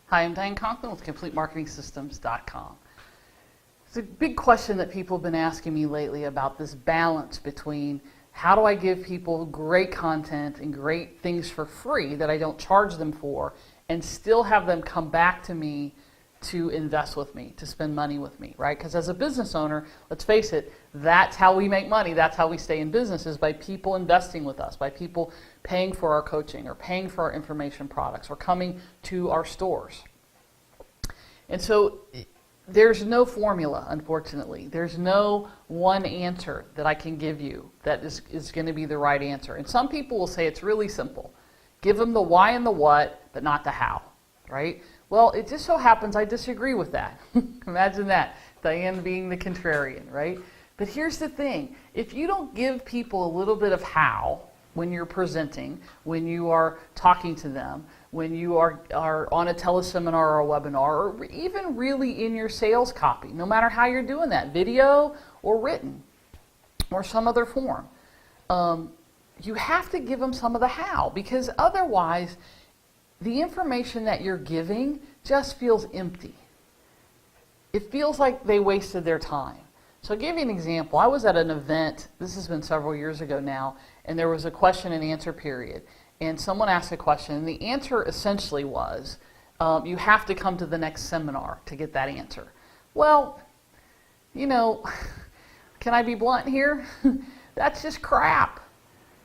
Hi, I'm Diane Conklin with CompleteMarketingSystems.com. It's a big question that people have been asking me lately about this balance between how do I give people great content and great things for free that I don't charge them for and still have them come back to me to invest with me, to spend money with me, right? Because as a business owner, let's face it, that's how we make money. That's how we stay in business, is by people investing with us, by people paying for our coaching or paying for our information products or coming to our stores. And so there's no formula, unfortunately. There's no one answer that I can give you that is going to be the right answer. And some people will say it's really simple. Give them the why and the what, but not the how, right? Well, it just so happens I disagree with that. Imagine that, Diane being the contrarian, right? But here's the thing. If you don't give people a little bit of how when you're presenting, when you are talking to them, when you are on a teleseminar or a webinar, or even really in your sales copy, no matter how you're doing that, video or written or some other form, you have to give them some of the how, because otherwise the information that you're giving just feels empty. It feels like they wasted their time. So I'll give you an example. I was at an event, this has been several years ago now, and there was a question and answer period. And someone asked a question, and the answer essentially was, you have to come to the next seminar to get that answer. Well, you know, can I be blunt here? That's just crap.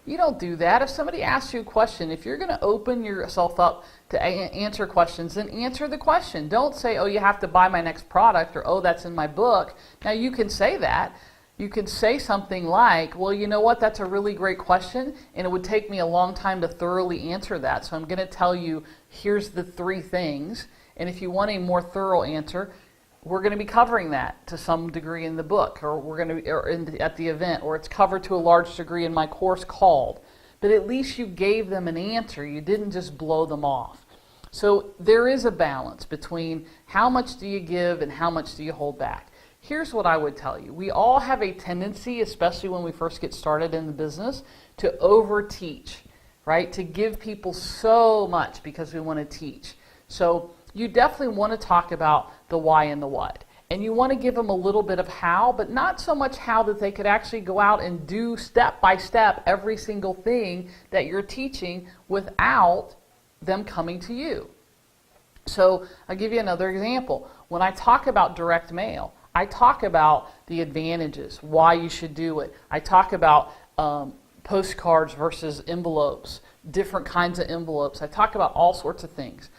You don't do that. If somebody asks you a question, if you're going to open yourself up to answer questions, then answer the question. Don't say, oh, you have to buy my next product, or oh, that's in my book. Now, you can say that. You can say something like, well, you know what, that's a really great question, and it would take me a long time to thoroughly answer that. So I'm going to tell you, here's the 3 things. And if you want a more thorough answer, we're going to be covering that to some degree in the book, or we're going to at the event, or it's covered to a large degree in my course called. But at least you gave them an answer. You didn't just blow them off. So there is a balance between how much do you give and how much do you hold back. Here's what I would tell you. We all have a tendency, especially when we first get started in the business, to over-teach, right? To give people so much because we want to teach. So you definitely want to talk about the why and the what. And you want to give them a little bit of how, but not so much how that they could actually go out and do step by step every single thing that you're teaching without them coming to you. So I'll give you another example. When I talk about direct mail, I talk about the advantages, why you should do it. I talk about postcards versus envelopes, different kinds of envelopes. I talk about all sorts of things.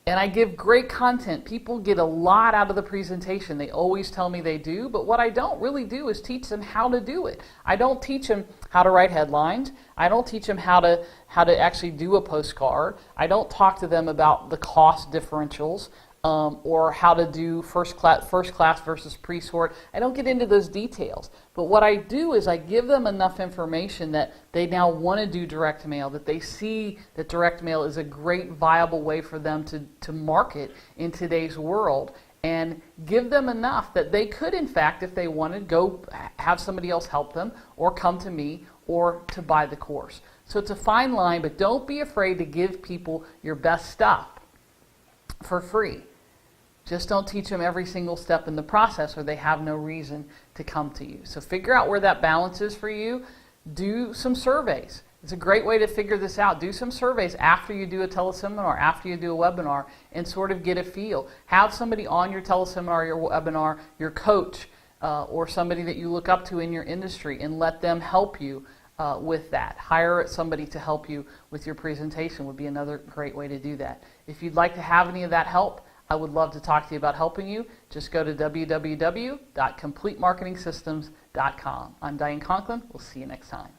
And I give great content. People get a lot out of the presentation. They always tell me they do, but what I don't really do is teach them how to do it. I don't teach them how to write headlines. I don't teach them how to actually do a postcard. I don't talk to them about the cost differentials. Or how to do first class versus pre-sort. I don't get into those details. But what I do is I give them enough information that they now want to do direct mail, that they see that direct mail is a great viable way for them to market in today's world, and give them enough that they could, in fact, if they wanted, go have somebody else help them, or come to me, or to buy the course. So it's a fine line, but don't be afraid to give people your best stuff for free. Just don't teach them every single step in the process, or they have no reason to come to you. So figure out where that balance is for you. Do some surveys. It's a great way to figure this out. Do some surveys after you do a teleseminar, after you do a webinar, and sort of get a feel. Have somebody on your teleseminar, your webinar, your coach, or somebody that you look up to in your industry, and let them help you with that. Hire somebody to help you with your presentation would be another great way to do that. If you'd like to have any of that help, I would love to talk to you about helping you. Just go to www.CompleteMarketingSystems.com. I'm Diane Conklin. We'll see you next time.